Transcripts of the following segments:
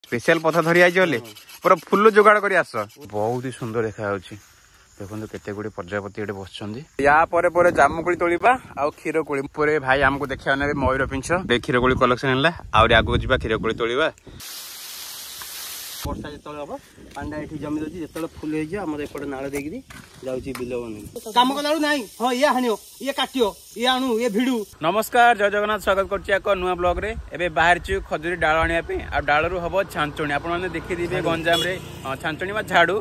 Special पथ धरी आई पूरा फुल जोगाड़ कर आस बहुत ही सुंदर देखा देखो केते गुड़ी प्रजापति ये बस या जामुकोली तोड़ा आ क्षीर कोली पर भाई आमको देखा ने मयूर पिंछ क्षीर कोली कलेक्शन है आगे जा क्षीर कोली तोड़ा वर्षा जो हम पांडा ये जमी दूसरी जो फुल होपटे नाड़ देगी जाऊँगी बिल बन कम कला ना हाँ ये हाणियो ये काटियो ये आणु ये भिड़ू। नमस्कार जय जगन्नाथ स्वागत कर नुआ ब्लॉग रे एबे बाहर खजुरी डाल आने डालू हम छांचणी आपने देखिए गंजाम रे छांचणी झाड़ू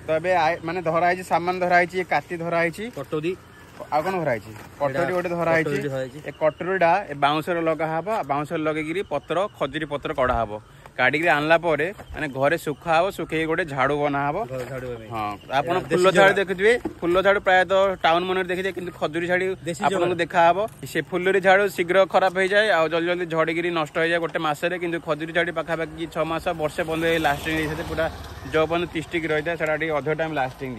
तो ये माने धराई सामान धराई काती धराई कटोरी आ कौन धराई कटोरी गोटे धराई कटोरीटा बाउंसर लगा बाउंसर लगे पत्र खजुरी पत्र कड़ा हम काढ़ी आनला माने घरे सुखा हम सुखे गोटे झाड़ू बना हम हाँ आप फुल झाड़ू देखिए फुल झाड़ू प्राय टाउन मन देखिए कि खजुरी झाड़ी आपको देखा से फुल झाड़ू शीघ्र खराब हो जाए आ जल्दी जल्दी झड़िकी नष्ट हो जाए गोटे मसरे कि खजुरी झाड़ी पाखापाखि 6 मास वर्षे बंद लास्टिंग पूरा जो बंद तिष्टिक रही है से अधिक टाइम लास्टिंग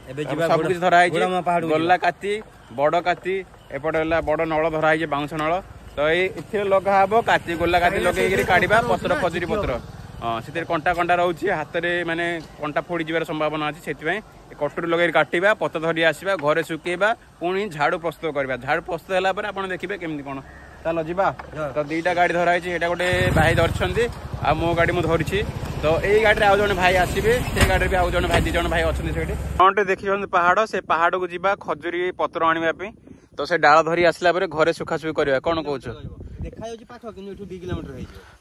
सब कुछ धराई गला काती बड़ काती एपटे बड़ नल धराई बाउंस नल तो ये लगा हम काती गोला काती लगे काढ़ा पत्र खजुरी पत्र हाँ से कंटा कंटा रोचे हाथ में माने कंटा फोड़ी जबार संभावना अच्छी से कटोरी लगे काटा पत्र धरी आसवा घरे सुखेबा पुणी झाड़ू प्रस्तुत करवा झाड़ू प्रस्तुत है आप देखिए केमती कौन चलो जीवा तो 2टा गाड़ी धराई यहाँ गोटे भाई धरती आ मो गाड़ी मुझे धरी तो यही गाड़ी आउ जन भाई आसवे से गाड़ी भी आउ जन भाई 2 जन भाई अच्छे देखिए पहाड़ से पहाड़ को जी खजुरी पत्र आने तो से डाल धरी आसला घरे सुखासुखी करवा कौन कौच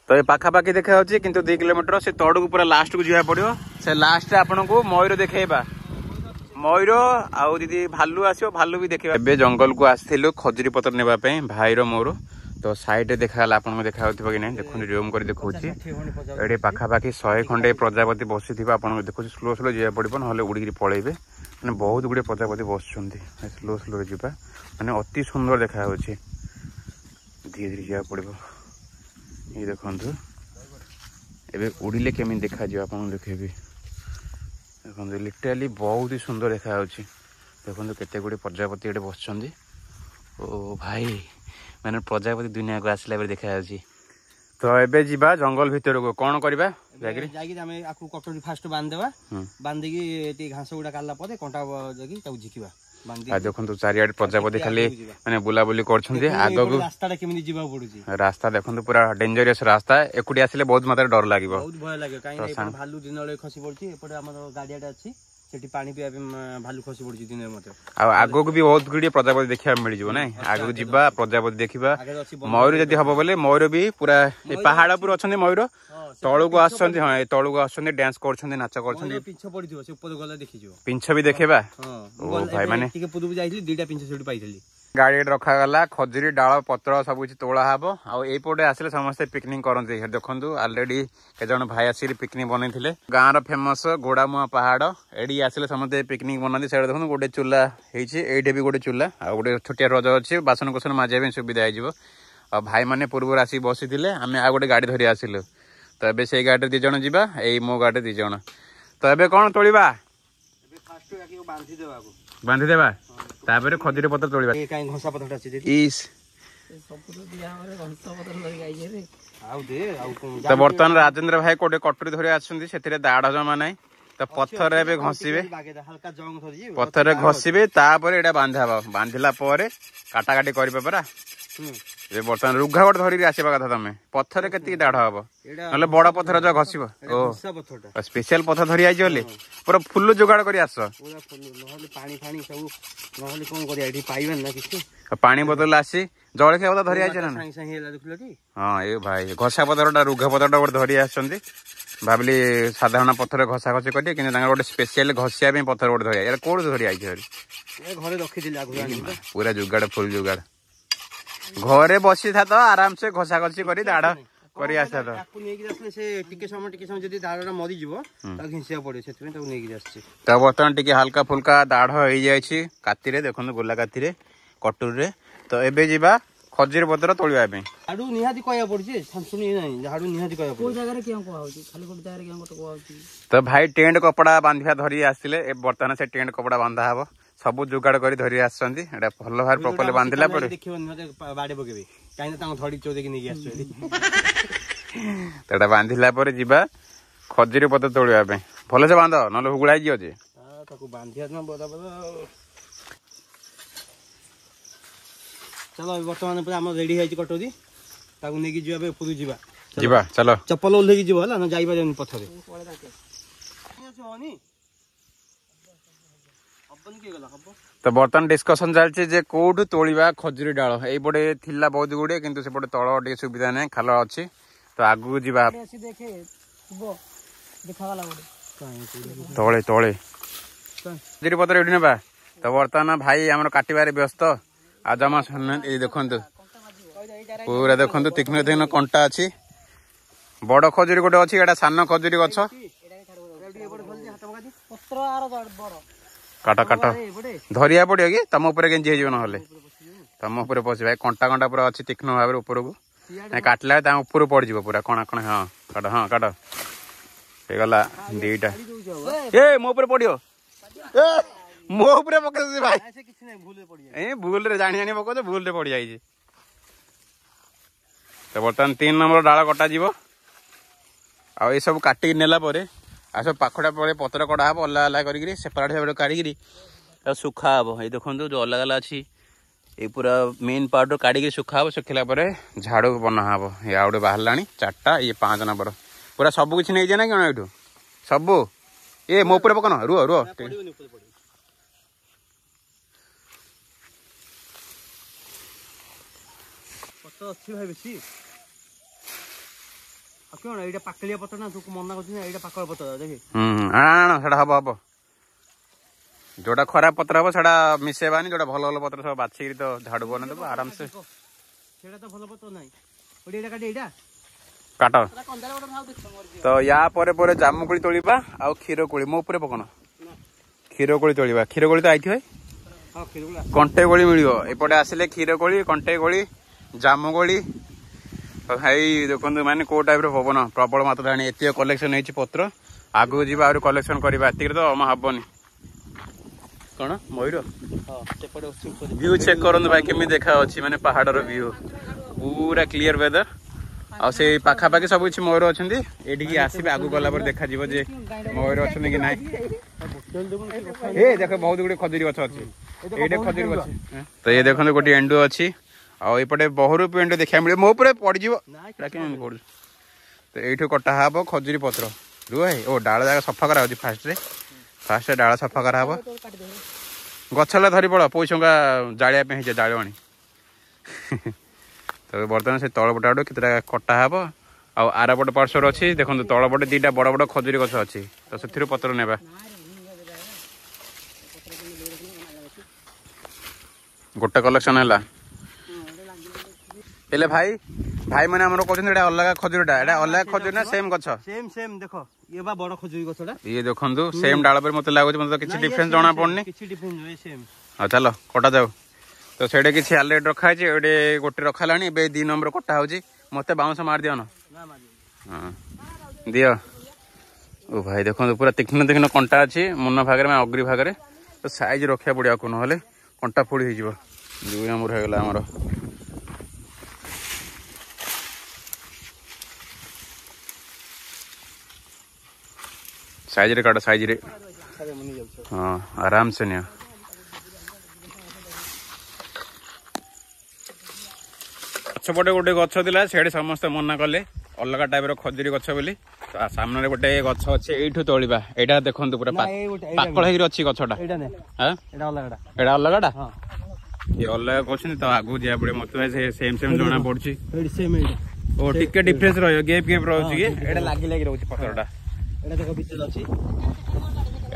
तो ये पाखापाखि देखा कि 2 किलोमीटर से तड़ू पूरा लास्ट को जावा पड़ो से लास्ट आपन को मयूर देखा मयूर आउ दीदी भालू आसो भालू भी देखा ए जंगल को आसलु खजुरी पत्र नेबाई भाईर मोर तो साइड देखा आपको देखा कि ना देखो जूम कर देखा ये पाखापाखि 100 खंडे प्रजापति बसी थी आपको देखो स्लो स्लो जावा पड़ो ना उड़ी पलैबे मैंने बहुत गुड़े प्रजापति बस स्लो स्लो जावा मैंने अति सुंदर देखा धीरे धीरे जावा पड़ो ये देखु एबे उड़िले केमी देखा आप देखेबी देखो लिटराली बहुत ही सुंदर देखा देखो केते गुड़े प्रजापति ये बस ओ भाई मैंने प्रजापति दुनिया को आसला देखा तो एबे जीवा जंगल भितर को कौन करबा कटोरी फास्ट बांधदेवा बांधिकी घास गुड़ा काला कंटा झिकिवा देखो चारियाडे प्रजापति खाली मैंने बुलाबुली कर रास्ता देखो पूरा डेंजरियस रास्ता एकुटी आसिले बहुत मात्रा डर लगे बहुत भय लगे कहीं भालू दिन खसी पड़ी गाड़िया अच्छी पानी पीवा भालू खसी पड़ी दिन आगो भी बहुत गुड़िया प्रजापति देखा मिल जाए ना आगो जीवा प्रजापति देखा मयूर जदि हम बोले मयूर भी पूरा पहाड़ पर अच्छा मयूर तलू को आस हाँ तलू को आस डांस कर नाच कर पिंछ भी देखा भाई मैंने 2टा पिंछ पाई गाड़ी रखागला खजुरी डाल पत्र सब किसी तोड़ा हम आईपटे आसिले समस्ते पिकनिक करते देखो ऑलरेडी केजन भाई आसिक पिकनिक बनई गाँव फेमस गोड़ामुआ पहाड़ एडी आसिले समस्ते पिकनिक बनाते से देखो गोटे चूल्हा ये भी गोटे चूल्हा आ गोटे छोटिया रज अच्छी बासन कुसन माजिया सुविधा हो भाई मैंने पूर्व आसिक बसी आम आ गोटे गाड़ी धरी आसिलु तो ये से गाड़ी 2 जन जा मो गाड़ी 2 जन तो ये कौन तोड़ा बांधिदेवा तापर खजुरी पत्र तोड़ा घसा पत्र तो बर्तमान राजेंद्र भाई कोटे कटोरी धरी आसे दाढ़ जमा ना तो पत्थर घसीबे पत्थर घसीबे तापर बांधा बांधिला काटाकाटी करेंगे परा बर्तमान रुघा गोटे धरिक आसवा कथा तुम पत्थर के दाढ़ हम ना बड़ पत्थर जो घसब स्पेशल पत्थर धरी आई पूरा फुल जोगाड़ कर आस पानी बोतल आसी जलखिया बोतल धरी आई हाँ ये भाई घसा पत्थर रुघा पत्थर गोटे धरी आस भाविली साधारण पत्थर घसा घसी करेंगे कि गोटे स्पेशल घसिया पत्थर गोटे धरी कौन धरी आई घरे रखी पूरा जुगाड़ फुल जुगाड़ घरे बसी था तो आराम से घसा घसी कर दाढ़ कर तो बर्तमान टी हल्का फुल्का दाढ़ हो जाए काती देखो गोला काती कटोरी तो एबे जीवा खजुरी पत्र तोड़ा तो भाई टेंट कपड़ा बांधा धरी आसते बर्तमान से टेंट कपड़ा बांधा हम सब जुगाड़ कर धरी आसछन्ती एटा भल भार प्रॉपर्ली बांधिला परे ତ ଏଟା ବାନ୍ଧିଲା ପରେ ଯିବା ଖଜୁରୀ ପତ୍ର ତୋଳିବା ପାଇଁ। ଭଲସେ ବାନ୍ଧ ନହେଲେ ହୁଗୁଳା ହେଇଯିବ ଯେ। ତାକୁ ବାନ୍ଧିବା ନା ବରାବର। ଚାଲ ବର୍ତ୍ତମାନ ପରେ ଆମର ରେଡି ହେଇଛି କଟୋରୀ, ତାକୁ ନେଇକି ଯିବା ପାଇଁ ଉପରକୁ ଯିବା। ଯିବା ଚାଲ। ଚପଲ ଓହ୍ଲେଇକି ଯିବ ହେଲା, ନା ଯାଇପାରିବନି ପଥରେ। ତ ବର୍ତ୍ତମାନ ଡିସ୍କସନ ଚାଲିଛି ଯେ କୋଉଠୁ ତୋଳିବା ଖଜୁରୀ ଡାଳ। ଏଇପଟେ ଥିଲା ବହୁତ ଗୁଡିଏ, କିନ୍ତୁ ସେପଟେ ତଳ ଟିକେ ସୁବିଧା ନାହିଁ, ଖାଲ ଅଛି। ତ ଆଗକୁ ଯିବା ତଳେ ତଳେ ଖଜୁରୀ ପତ୍ର ଏଠି ନେବା। ତ ବର୍ତ୍ତମାନ ଭାଇ ଆମର କାଟିବାରେ ବ୍ୟସ୍ତ। ଆଉ ଜମା ଏଇ ଦେଖନ୍ତୁ ପୁରା ଦେଖନ୍ତୁ ତୀକ୍ଷ୍ଣ ତୀକ୍ଷ୍ଣ କଣ୍ଟା ଅଛି। ବଡ ଖଜୁରୀ ଗୋଟେ ଅଛି, ଏଟା ସାନ ଖଜୁରୀ ଗଛ। କାଟ କାଟ ଧରିବା ପଡିବ କି ତମ ଉପରେ କେଞ୍ଚି ହେଇଯିବ, ନହେଲେ ତମ ଉପରେ ପଶିବା। କଣ୍ଟା କଣ୍ଟା ପୁରା ଅଛି ତୀକ୍ଷ୍ଣ ଭାବରେ ଉପରକୁ, କାଟିଲା ତା ଉପରୁ ପଡିଯିବ ପୁରା କଣା କଣା। ହଁ କାଟ, ହଁ କାଟ। ହେଇଗଲା ଦିଟା। ଏ ମୋ ଉପରେ ପଡିବ, ମୋ ଉପରେ ପକେଇ ଭାଇ। ଏ ଭୁଲରେ ଜାଣି ଜାଣି ପକଉଛ, ଭୁଲରେ ପଡିଯାଇଛି। ତ ବର୍ତ୍ତମାନ 3 ନମ୍ବର ଡାଳ କଟାଯିବ। ଆଉ ଏଇ ସବୁ କାଟିକି ନେଲା ପରେ ଆଉ ସବୁ ପାଖଟା ପରେ ପତ୍ର କଟା ହବ, ଅଲଗା ଅଲଗା କରିକିରି ସେପାରେଟ୍ ସେପାରେଟ୍ କାଢ଼ିକିରି ଆଉ ଶୁଖା ହବ। ଏଇ ଦେଖନ୍ତୁ ଯୋଉ ଅଲଗା ଅଲଗା ଅଛି, ଏଇ ପୁରା ମେନ୍ ପାର୍ଟରୁ କାଢ଼ିକି ଶୁଖା ହବ। ଶୁଖିଲା ପରେ ଝାଡ଼ୁ ବନା ହବ। ଏ ଆଉ ଗୋଟେ ବାହାରିଲାଣି 4ଟା, ଇଏ 5 ନମ୍ବର। ପୁରା ସବୁ କିଛି ନେଇଯାଏ ନା କଣ ଏଇଠୁ ସବୁ? ଏ ମୋ ଉପରେ ପକନ, ରୁହ ରୁହ। ଅଛି ଭାଇ ବେଶୀ କଣ ଏଇଟା ପାକଳିଆ ପତ୍ର ନା, ତୁ ମନା କରୁଛୁ ନା ଏଇଟା ପାକଳ ପତ୍ର ଦେଖେ। ସେଟା ହବ ହବ। ଯୋଉଟା ଖରାପ ପତ୍ର ହବ ସେଟା ମିଶେଇବାନି, ଯୋଉଟା ଭଲ ଭଲ ପତ୍ର ସବୁ ବାଛିକିରି ତ ଝାଡୁ ବନେଇଦେବ ଆରାମସେ। ସେଇଟା ତ ଭଲ ପତ୍ର ନାହିଁ, ଏଇଟା କାଟି ଏଇଟା କାଟ। ତ ୟା ପରେ ପରେ ଜାମୁକୋଳି ତୋଳିବା ଆଉ କ୍ଷୀର କୋଳି। ମୋ ଉପରେ ପକନ, କ୍ଷୀର କୋଳି ତୋଳିବା। କ୍ଷୀର କୋଳି ତ ଆଇଥିବ, କଣ୍ଟେ କୋଳି ମିଳିବ ଏପଟେ ଆସିଲେ। କ୍ଷୀର କୋଳି, କଣ୍ଟେ କୋଳି, ଜାମୁକୋଳି। ଭାଇ ଦେଖନ୍ତୁ ମାନେ କୋଉ ଟାଇପ ର ପବନ, ପ୍ରବଳ ମାତ୍ରା ଆଣି ଏତିକ କଲେକ୍ସନ ହେଇଛି ପତ୍ର। ଆଗକୁ ଯିବା ଆହୁରି କଲେକ୍ସନ କରିବା, ଏତିକିରେ ତ ହବନି। କଣ ମୟୂର ଭିଉ ଚେକ୍ କରନ୍ତୁ ଭାଇ, କେମିତି ଦେଖା ଅଛି ମାନେ ପାହାଡର ଭିଉ, ପୁରା କ୍ଲିୟର ୱେଦର। ଆଉ ସେଇ ପାଖାପାଖି ସବୁ କିଛି ମୟୂର ଅଛନ୍ତି। ଏଇଠିକି ଆସିବେ, ଆଗକୁ ଗଲା ପରେ ଦେଖାଯିବ ଯେ ମୟୂର ଅଛନ୍ତି କି ନାହିଁ। ଏ ଦେଖ ବହୁତ ଗୁଡେ ଖଜୁରୀ ଗଛ ଅଛି, ଏଇଟା ଖଜୁରୀ ଗଛ। ତ ଇଏ ଦେଖନ୍ତୁ ଗୋଟେ ଏଣ୍ଡୁ ଅଛି, ଆଉ ଏପଟେ ବହୁରୂପୀ ଏଣ୍ଡୁ ଦେଖିବାକୁ ମିଳିବ। ମୋ ଉପରେ ପଡିଯିବ, କେମିତି ପଡୁଛି। ତ ଏଇଠୁ କଟା ହବ ଖଜୁରୀ ପତ୍ର। ରୁହ, ଓ ଡାଳ ଜାଗା ସଫା କରାହଉଛି ଫାଷ୍ଟ ଡାଳ ସଫା କରାହବ। ଗଛ ହେଲା ଧରି ପଡ, ପଇସା ଜାଳିବା ପାଇଁ ହେଇଛି ଜାଳୁଆଣି। ତ ବର୍ତ୍ତମାନ ସେ ତଳପଟ ଆଡୁ କେତେଟା କଟା ହବ। ଆଉ ଆରପଟ ପାର୍ଶ୍ୱରେ ଅଛି ଦେଖନ୍ତୁ, ତଳପଟେ 2ଟା ବଡ ବଡ ଖଜୁରୀ ଗଛ ଅଛି। ତ ସେଥିରୁ ପତ୍ର ନେବା। ଗୋଟେ କଲେକ୍ସନ ହେଲା। ହେଲେ ଭାଇ ମାନେ ଆମର କହୁଛନ୍ତି ଏଟା ଅଲଗା ଖଜୁରୀଟା, ଏଟା ଅଲଗା ଖଜୁରୀ ନା ସେମ୍ ଗଛ? ସେମ୍ ଦେଖ, ଇଏ ବା ବଡ ଖଜୁରୀ ଗଛଟା। ଇଏ ଦେଖନ୍ତୁ ସେମ୍ ଡାଳ ପରେ ମତେ ଲାଗୁଛି, ମତେ କିଛି ଡିଫରେନ୍ସ ଜଣା ପଡୁନି। ହଉ ଚାଲ କଟା ଯାଉ। ତ ସେଇଟା କିଛି ଆଲରେଡି ରଖା ହେଇଛି, ଗୋଟେ ରଖା ହେଲାଣି। ଏବେ 2 ନମ୍ବର କଟା ହଉଛି। ମତେ ବାଉଁଶ ମାରି ଦିଅ, ହଁ ଦିଅ। ଓ ଭାଇ ଦେଖନ୍ତୁ ପୁରା ତୀକ୍ଷ୍ଣ ତୀକ୍ଷ୍ଣ କଣ୍ଟା ଅଛି ମୁନ ଭାଗରେ, ଅଗ୍ରି ଭାଗରେ। ତ ସାଇଜ ରଖିବାକୁ ପଡିବ, ନହେଲେ କଣ୍ଟା ଫୋଡି ହେଇଯିବ। 2 ନମ୍ବର ହେଇଗଲା ଆମର। ସାଇଜରେ କାଟ, ସାଇଜରେ। ହଁ ଆରାମସେ ନିଅ। ପଛପଟେ ଗୋଟେ ଗଛ ଥିଲା, ସେଠି ସମସ୍ତେ ମନା କଲେ ଅଲଗା ଟାଇପ ର ଖଜୁରୀ ଗଛ ବୋଲି। ସାମ୍ନାରେ ଗୋଟେ ଗଛ ଅଛି, ଏଇଠୁ ତୋଳିବା। ଏଇଟା ଦେଖନ୍ତୁ ପୁରା ପାକଳ ହେଇକି ଅଛି ଗଛଟା। ଏଇଟା ଅଲଗାଟା, ଏ ଅଲଗା କହୁଛନ୍ତି। ତ ଆଗକୁ ଯିବାକୁ ପଡିବ। ମତେ ସେମ୍ ଜଣା ପଡୁଛି। ଓ ଟିକେ ଡିଫରେନ୍ସ ରହିବ, ଗେପ୍ ରହୁଛି କି? ଏଇଟା ଲାଗି ରହୁଛି ପତ୍ରଟା।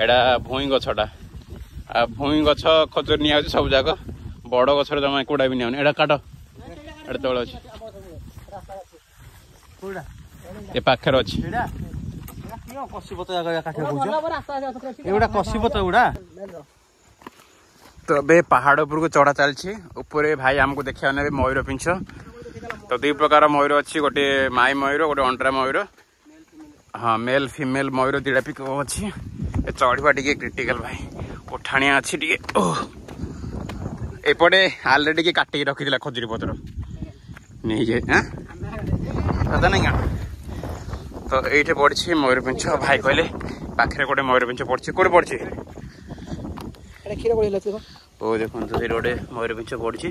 ଏଇଟା ଭୁଇଁ ଗଛଟା। ଆଉ ଭୁଇଁ ଗଛ ଖଜୁରୀ ନିଆହଉଛି ସବୁ ଯାକ। ବଡ ଗଛରେ ଜମା କୋଉଟା ବି ନିଆହଉନି। ଏଇଟା କାଟ, ଏଇଟା ତଳେ ଅଛି, ଏ ପାଖରେ ଅଛି। ତ ଏବେ ପାହାଡ ଉପରକୁ ଚଢା ଚାଲିଛି। ଉପରେ ଭାଇ ଆମକୁ ଦେଖିବାକୁ ନେବେ ମୟୂର ପିଞ୍ଛ। ତ 2 ପ୍ରକାର ମୟୂର ଅଛି, ଗୋଟେ ମାଇ ମୟୂର, ଗୋଟେ ଅଣ୍ଡରା ମୟୂର। ହଁ ମେଲ୍ ଫିମେଲ ମୟୂର 2ଟା ପିକ ଅଛି। ଚଢିବା ଟିକେ କ୍ରିଟିକାଲ ଭାଇ, ଉଠାଣିଆ ଅଛି ଟିକେ। ଏପଟେ ଆଲରେଡି ଟିକେ କାଟିକି ରଖିଥିଲା ଖଜୁରୀ ପତ୍ର ନେଇଯାଏ। ନାଇଁ तो ये पड़ी मयूरपिंछ भाई कहले पाखे गोटे मयूरपिंछ पड़ी कौट पड़ी क्षीर कोड़ी ओ देखो ये गोटे मयूरपिंछ पड़ी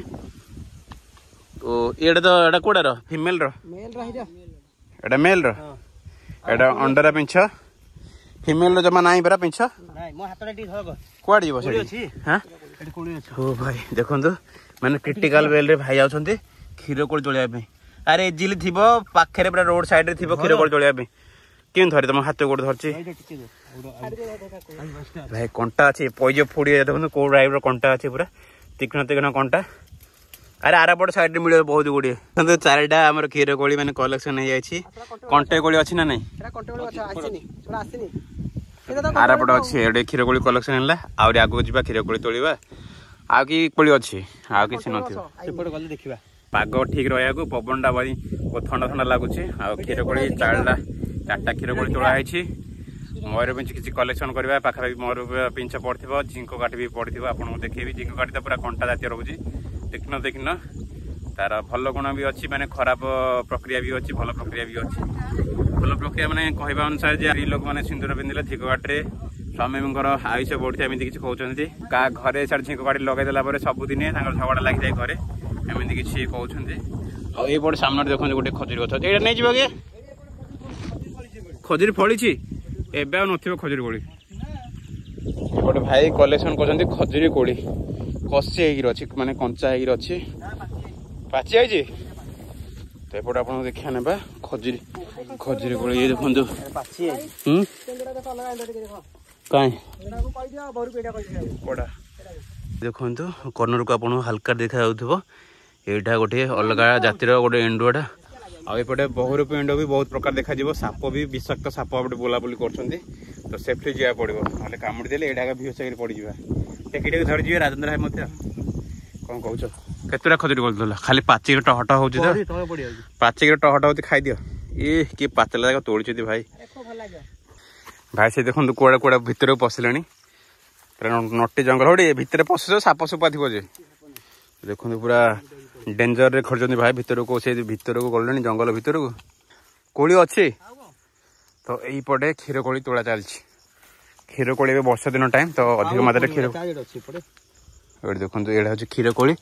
तो ये तो एटा कोड़ार फिमेल एटा मेल एटा अंडर पिंछ फिमेल जमा ना परा पिंछ कौड़ जी हाँ ओ भाई देखो मैंने क्रिटिकल वेल रे भाई आउछंती क्षीर कोड़ी तोलिया अरे इजिली थी पाखे पूरा रोड साइड रे थी क्षीर कोड़ी तोलिया कि धरी तुम हाथ गोड़ धरची भाई कंटा अच्छे पैज फोड़ी देखो कौ टाइप कंटा अच्छे पूरा तीक्ष्ण तीक्ष्ण कंटा अरे आरापट साइड मिले बहुत गुड़े चारिटा आम क्षीर कोड़ी मैंने कलेक्शन हो जाए कंटे कोड़ी अच्छी ना नहीं आरापट अच्छे क्षीर कोड़ी कलेक्शन है आगे जा क्षीर कोड़ी तोड़ा आ कि कोड़ी अच्छी आ कि देखा पाग ठीक रहा पवन टा भाई ठंडा ठंडा लगुच क्षीर कोड़ी चार्टा क्षीर कोड़ी तोड़ाई मयूरपिंछ किसी कलेक्शन करवा पाखापाखि मयूरपिंछ पड़ो झिंक काठी भी पड़ो आपको देखेबी झिंक काठी तो पूरा कंटा जातीय रोचे तीक्ष्ण तीक्ष्ण तार भल गुण भी अच्छी माने खराब प्रक्रिया भी अच्छी भल प्रक्रिया भी अच्छी भल प्रक्रिया माने कहवा अनुसार जे लोक मैंने सिंदूर पिंधिले झिंक काठी स्वामी आयुष बढ़ी एमती किसी कहते क्या घरे सारे झिंक काठी लगेदेला सबुदिन झगड़ा लगी जाए घरे एमती किसी कहते ये पटे सामने देखते गोटे खजुरी गछ ये नहीं जी खजुरी फली एवं न खजुरी कोड़ी एपटे भाई कलेक्शन कर खजुरी कोड़ी कषि अच्छी माने कंचा अच्छी पाची आई तो एपटे आप देखा ना खजुरी खजुरी कोड़ी ये देखो देखो कर्नर को आप हल्का देखा यहाँ गोटे अलग जातिर गोटे एंडुआटा आउटे बहुरूपी एंड भी बहुत प्रकार देखा साप भी विषाक्त साप गोटे बुलाबुली कर तो सेफ्टी जावा पड़ो ना कामुड़ी देले एटा भी होश पड़ जावा धरी जी राजेन्द्र भाई मत कौन कौच केतटा खजुरी कर खाली पाचिक टहट हो पाचिक टहट हो खाई दियो ये किए पातला जाक तोड़ी भाई भाई से देखो कौड़ा कौड़ा भितर पशिले नटी जंगल होटे भितर पशु साप सुपा थी देखो पूरा डेंजर रे खर्च भाई भितर को से भितर को गले जंगल भितर को कोड़ी अच्छी तो यही पटे क्षीर कोड़ी तोड़ा चलती क्षीर कोड़ी वर्षा दिन टाइम तो अधिक मात्रा क्षीर देखो ये हूँ क्षीर कोड़ी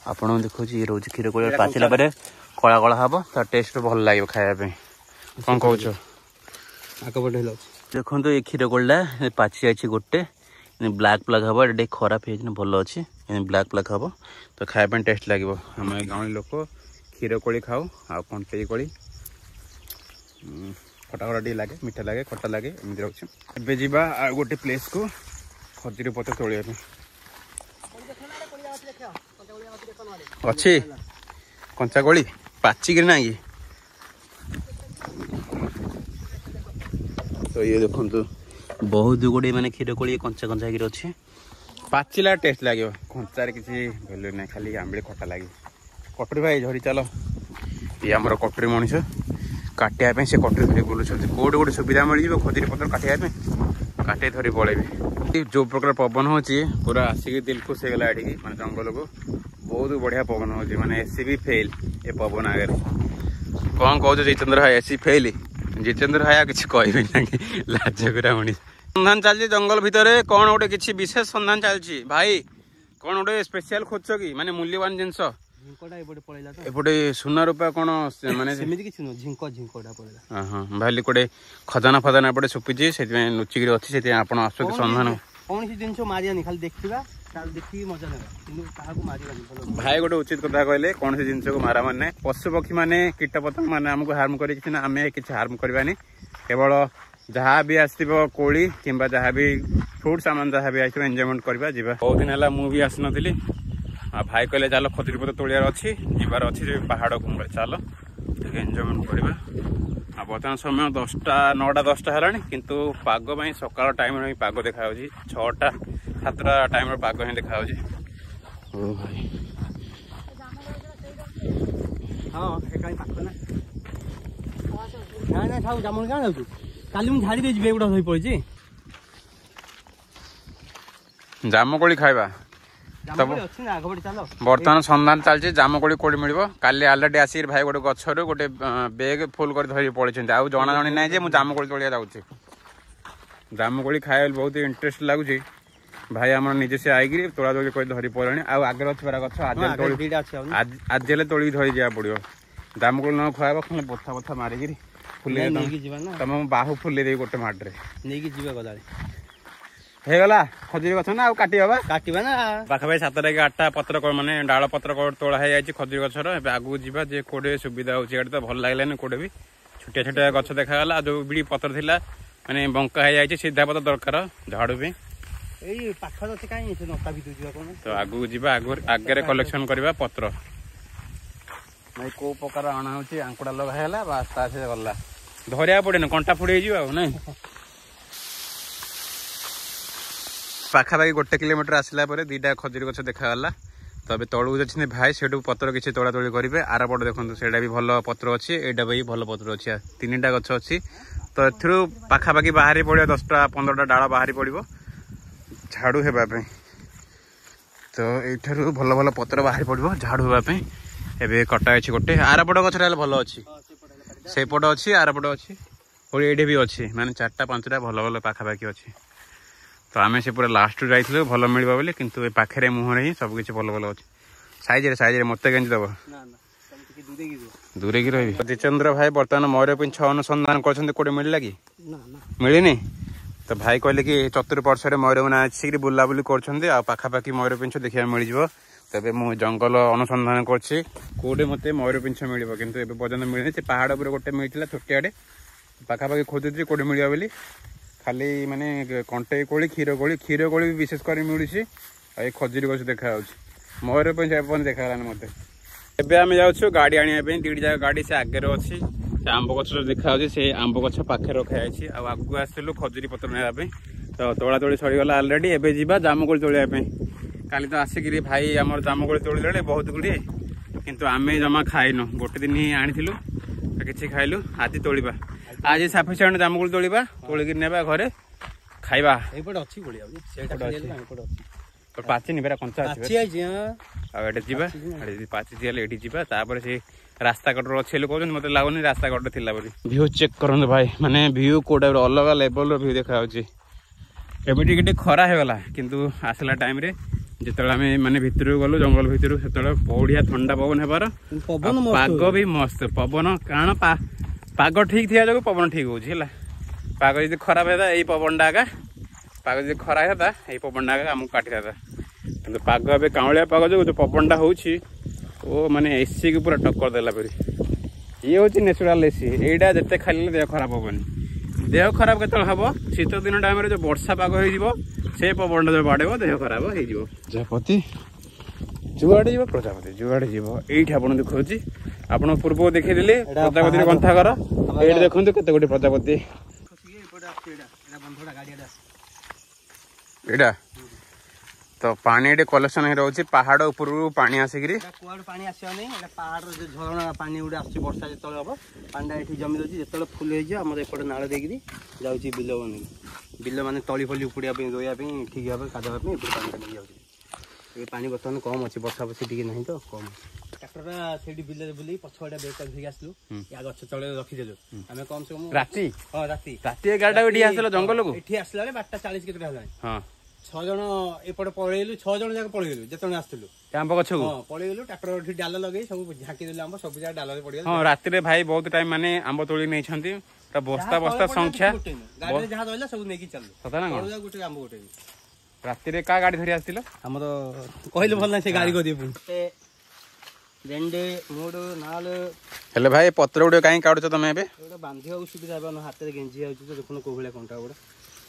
आप देखो ये रोज क्षीर कोड़ी पाचिला कला कला हम तार टेस्ट भल लगे खायापी कौन कौच देखो ये क्षीर कोड़ा पाची जाए गोटे ब्लैक ब्लैक हम ये खराब हो भल अच्छी ब्लैक ब्लैक हम तो खायापी टेस्ट लगे आम गाँवी लोक क्षीर कोड़ी खाऊ आ कंटे कोड़ी खटा खटा टी लगे मीठा लगे खटा लगे एमती रोचे एवं जावा गोटे प्लेस को खजुरी पत्र तोड़िया अच्छी कंचा कोड़ी पाचिक ना कि तो ये देखो बहुत गुड़े माने क्षीर कोड़ी कंचा कंचा अच्छे पाचिला टेस्ट लगे कंचार किसी भैल्यू ना खाली आंबली खटा लगे कटोरी भाई झरी चलो ये आमर कटोरी मनीष काटिया से कटोरी धरी बुलूँ कौटे गोटे सुविधा मिल जाए खजुरी पत्र काटिया काटे धरी पड़े जो प्रकार पवन हो पूरा आसिक दिल खुश हो गला ये मैं जंगल को बहुत बढ़िया पवन हो माने एसी भी फेल ए पवन आगे कौन कह जितेंद्र भाई एसी फेल जितेंद्र भाई किसी कह ना लाजकुरा मनी सन्धान चलती जंगल भितर कौन गोटे किसी विशेष सन्धान चलती भाई कौन गोटे स्पेशल खोज कि माने मूल्यवान जिनस एपटे सुना रूपा कौन माने हाँ भाई गोटे खजाना फजाना एपटे सुपीची से लुचिक अच्छी से आप सन्धान कौन जिन मारियानी खाली देखा भाई गोटे उचित कथा कहले कौन से जिन को मारा माने पशु पक्षी माने कीट पतंग माने आमको हार्म कर आम किसी हार्म करवानी केवल जहाँ भी आसो कोड़ी कि जहाँ भी फ्रूट सामान जहाँ भी आसो एंजॉयमेंट करवा जी बहुत दिन है मुझे आसी नी भाई कहले चलो खजुरी पत्र तोड़ार अच्छी जीवार अच्छी पहाड़ को चलो एंजॉयमेंट करवा बर्तमान समय 10टा 9टा 10टा है किंतु पाग सकाल टाइम पाग देखा 6टा 7टा टाइम पाग ही देखा काली जामुकोली खाइबा बर्तमान सन्धान चलती जामुकोड़ी कोड़ी मिल काली अलरेडी आसिक भाई गोटे गचर गोटे बेग फुल कर धरी पड़े आउ जना जणी ना मुझे जामुकोड़ी तोलिया जाऊँगी जामुकोड़ी खाए बहुत इंटरेस्ट लगुच भाई आम निजे से आई तोड़ा तोड़ी कर धरी पड़े आगे अच्छे परा गच आज तोड़ी धरी जा पड़ो जामुकोड़ी न खुआब खाली बथा बथा मारिकी फुले तुम बाहु फुले दे गोटे माटे नहीं गला खजुरी गछ ना काटिबा ना पाखापाखि 7टा कि 8टा पत्र माने डाल पत्र तोड़ा है खजुरी गछर आगू जावा जे कोडे सुविधा होची एटा तो भल लागलानी कोडे भी छोटिया छोटिया गछ देखागला जो बिड़ी पत्र थिला माने बंका है जाइए सीधा पत्र दरकार झाड़ू भी एई पाखर अछि काई से नता भी दुजिबा कोन तो आगू जावा आगे कलेक्शन करबा पत्र भाई को प्रकार आना होची आंकुडा लगायला बास ता से गल्ला धरिया पड़े न कंटा फुड़े जीवा नै पाखापाखि 1 किलोमीटर आसला 2टा खजुरी गछ देखागला तो अब तलू जाते भाई से पत्र किसी तोड़ा तोड़ी करेंगे आर पट देखो से भी भल पत्र अच्छी एटा भी भल पत्र अच्छी 3टा गछ अच्छी तो ए पाखापाखि बाहरी पड़ो 10टा 15टा डाल बाहरी पड़ो झाड़ू होगापी तो यू भल भल पत्र बाहरी पड़ो झाड़ू होगापी एवं कटा अच्छी गोटे आर पट गछ भल अच्छी से पट अच्छी आर पट अच्छी और ये भी अच्छी माने 4टा 5टा भल भल पाखापाखि अच्छी तो आम से पूरा लास्ट जाइए भल मिलवा बोले किंतु पाखे मुहर ही सब किसी भल भल अच्छे साइज मत के दब दूरे की रही जितेन्द्र भाई बर्तमान मयूर पिंछ अनुसंधान कर मिलला कि मिलनी तो भाई कहले कि चतुर्पार्श्वर मयूर मैंने आसिक बुलाबुली कर पाखापाखि मयूर पिंछ देखा मिल तेज मुझे जंगल अनुसंधान करोटे मत मयूर पिंछ मिल कि पर्यटन मिलनी से पहाड़ पर गोटे मिलता छोटियाटे पाखापाखि खोजुरी कौटे मिलवा बोली खाली माने कंटे कोली क्षीर कोली भी विशेषकर मिलूँ ये खजुरी गछ देखा मयूर पिंछ देखा मत एबे आम जाऊँ गाड़ी आने 2टी जगह गाड़ी से आगे अच्छी से आंब गछ देखा से आंब गछ पाखे रखाई आगू आसलु खजुरी पत्र नापी तो तोड़ा तोड़ी सरीगला अलरेडी एबे जीवा जामुकोड़ी तोड़ापी काली तो आसिक भाई आम जामुकोड़ी तोड़े बहुत गुड़े किंतु आम जमा खाइनु गोटे दिन ही आनी कि खाइलु आज तोड़ा आज सफिसीयंट जामुकोड़ी तोड़ा तोलिक नेबा घरे खाइबा तो पाचिनी बेरा कंचा पाची जापर से रास्ता कटर अच्छे लोग कहते मत लगुनि रास्ता कटर थी भ्यू चेक कर भाई माने भ्यू कोटा अलग लेवल भ्यू देखा एबे खरा होगला किंतु आसला टाइम रे जिते माने भितर गलु जंगल भितर से बढ़िया ठंडा पवन होबार पाग भी मस्त पवन कारण पाग ठीक थी जो पवन ठीक होगा पाग जी खराब होता यही पवनटा आगा पाग जी खरा होता यही पवनटा आगा आमको काटी था कि पाग ए काउलिया पाग जो पवनटा हो माने एसी को पूरा टक्कर देला परी ये हूँ नेचुराल एसी यहीटा जिते खाली देह खराब हेनी देह खराब के हम शीत दिन टाइम जो वर्षा पाग हो से पवनटा जो बाड़े देह खराब हो प्रजापति जुआड़े जीव प्रजापति जुआड़े जीव ये आप देखुची आप पूर्व देखीदे प्रजापति गंथा घर ये देखो केते गोटे प्रजापति एटा तो पानी कलेक्शन हो रही पहाड़ ऊपर पानी आसिक पानी आसनी पहाड़ जो झरणा पानी गुड़ा आस वर्षा जो हम पानी ये जमी रही जो फुल होमर एपटे नाड़ देगी जाऊँगी बिल बन बिल माने तली फली उपुड़ापी रोयापी ठीक भाव कादवाई पानी नहीं जाऊँगी पानी बर्तमान कम अच्छी वर्षा बर्षी टी ना तो कम ट्राक्टर से बिल बुले पछुआ बेग धरिक आसलु या गछ तले रखीदेलु आम कम से कम राति हाँ राति गाड़ी जंगल को ये आसला 12:40 केते हाँ 6 जन एपटे पलैलु 6 जन जाक पलैलु जिते आसलु आंब गछ पलैलु ट्राक्टर डाल लगे सब झाँकी देलु आंब सब जगह डाल पड़ हाँ राति भाई बहुत टाइम माने आंब तोड़ी नहीं बस्ता बस्ता संख्या गाड़ी जहाँ रहा सब नहीं चलु सता ना गोटे आंब गोटे राति का गाड़ी धरी आसथिल हमर कहले भल ना से गाड़ी को दिए बेंडे मोड़ नाल हेले भाई पत्र गुड़ कहीं काटुच तुम बांधिया सुविधा हे हाथ में गेंजी तो देखो कौ भाया कंटा गुड़ा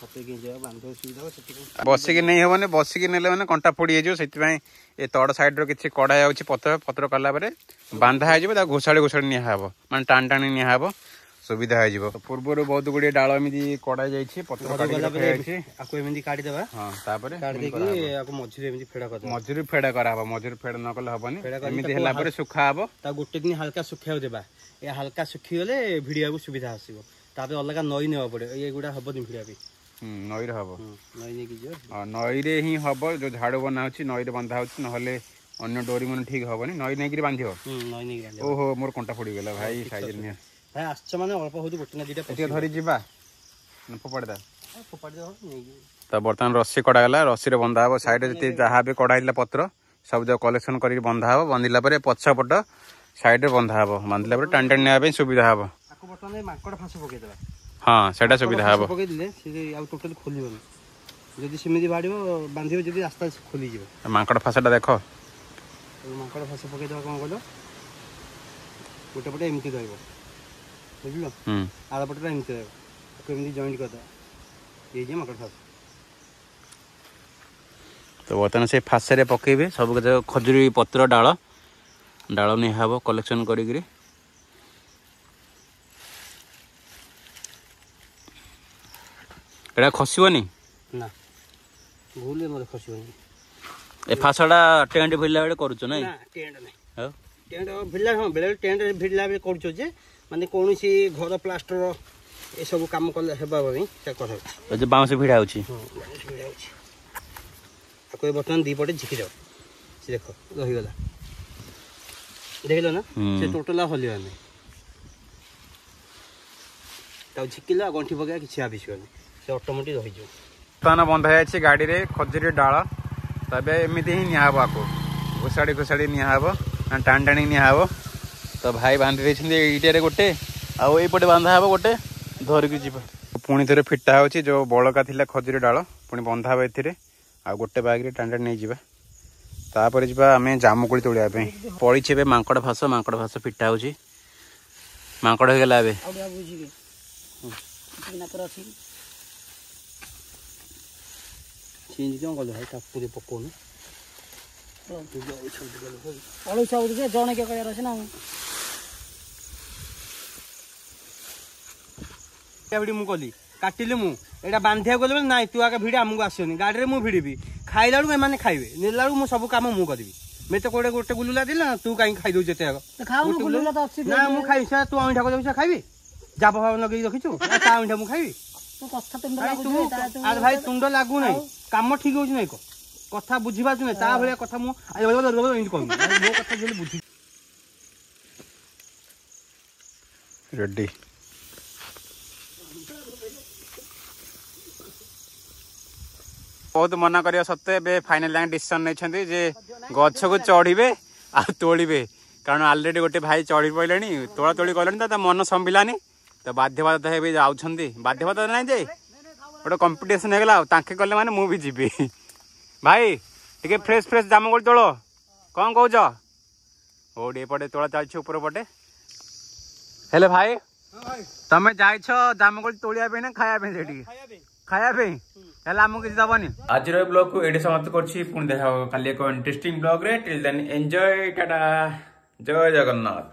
हाथ में गेंजी बांधिया सुविधा बसिक नहीं हेने बसिक ने मैंने कंटा फोड़ी से ये तड़ सैड्र किसी कड़ा पत्र पत्र कला बांधा हो घोषाड़ी घोषाड़ी निहब माने टाण टाणी निहब सुविधा हो पूर्व बहुत गुड़े डाल एमती कड़ा जाइए पत्र काटिदेवा मझे मझुरी फेड़ा कराब मझुरी फेड़ न कले हेनी सुखा हम गोटे दिन हाल्का सुखा देवा ये हाल्का सुखीगले भिड़िया सुविधा आसो अलग नई नेवा पड़े ये गुड़ा हम भिड़िया नई रे हम नई नहीं की नई रे ही हम जो झाड़ू बना नई रे बंधा होची नहले अन्य डोरी मन ठीक हेनी नई नहीं बांधियो नई नहीं ओहो मोर कंटा पड़ी गला भाई साइज रे भाई आछ माने अल्प होती गोटे ना दुटा एते धरी जीवा फोपाड़ दा फोपाड़ दे नहीं तो बर्तमान रस्सी कड़ा गला रस्सी रे बंधा हम साइड रे जहाँ भी कड़ा पत्र सब जो कलेक्शन कर बंधा हम बांधिला पछपट साइड रे बंधा हम बांधिला टाण टाण ना सुविधा हम माकड़ फांस पकई देबा हाँ सेटा सुविधा हम पकई दिले से आ टोटल खोलिबो जदि सिमिति बाड़िबो बांधिबो जदि रास्ता खोली जिवो माकड़ फांसटा देखो माकड़ फांस पकई देबा कोन कहलो गोटे पटे एमती रहइबो बुझलो आला पटे एमती रहइबो तो एमती जॉइंट कर दे ये जे माकड़ फांस तो बर्तमान से फाँसे पकेबे सब खजुरी पत्र डाल डाल नहीं हम कलेक्शन करी खसबनी ना भूल मोर खसबनी ए फाँसटा टेंट भिड़ला बेले करूछ ना टेंट नहीं टेंट भिड़ला हाँ बेले टेंट भिड़ला बेले करूछ जे माने कोनोसी घर प्लास्टर ए सब काम कले हेबा भाई से कथा जे बाउंस भिड़ा होची भिड़ा होची कोई बर्तमान दी पटे झिकी जाओ से देखो रही गला देख लो ना से टोटल हलिया नहीं ताऊ झिकिला गंठी पका किछि आबिसबनी से ऑटोमेटिक रही जो ताना बंधा जायछि गाड़ी रे खजुरी डाल तबे एमिति ही निया हबा को घुसाड़ी घुसाड़ी निया हबो टाण टाणी निया हबो तो भाई बांधि देछिन इटे रे गोटे आ ओई पटे बांधा हबो गोटे धर के जीवा पुणी थरे फिटा होछि जो बळका थिला खजुरी डाल पुणी बंधा हबो एथिरे आ गोटे बैग रे टाण टाणी नै जीवा तापर जीवा आमे जामुकोली तोड़िया पे पड़ी छे बे मांकड़ फास फिटा होछि मांकड़ हो गेला बे आउडा बुझी के ना पर अछि चेंज क्यों कल भाई तापुरे पकोन अलु सब के जणे के कहर अछि ना एबडी मु कली काटिले मु एटा बांधिया गले ना तू आगे भिड़ आमको आसनी गाड़ी रे मु भिड़बी खाइला बेलू एमाने खाइबे नेला बेलू मु सब काम मु करबी मैं तो कोड़े गोटे गुलुला दिल ना तू कहीं खाई दउ जेते आगो खाऊ गुलुला तो अछि ना मु खाइ से तू आइठा को से खाइबी जाब भाव लगे रखिछु ता आइठा मु खाइबी तू कथा तुंड लागु आ भाई तुंड लागु नै काम ठीक होछ नै को कथा बुझिबा नै ता भलिया कथा मु इंड कहू मो कथा जले बुझी रेडी बहुत मना करिया सत्ते बे फाइनल डिसीजन नहीं जे गछ को चढ़े आ तोड़े कारण ऑलरेडी गोटे भाई चढ़ी पड़े तोड़ा तोड़ी कले मन संभिलानी तो बाध्य बाध्य जाऊँगी बाध्य बाध्य ना जे गोटे कंपिटिशन होगा ताके कले माने मु भी जीवी भाई टे फ्रेश फ्रेश जामुकोली तोड़ कौन कौच ओडे पटे तोड़ा चलती ऊपर पटे हेले भाई तमें जाइछ जामुकोली तोड़िया ना खाया खाया आमको किसी दबनी आज ब्लॉग को ये समाप्त कर देखा काली एक इंटरेस्टिंग ब्लॉग रे टिल देन एंजॉय टाटा जय जगन्नाथ।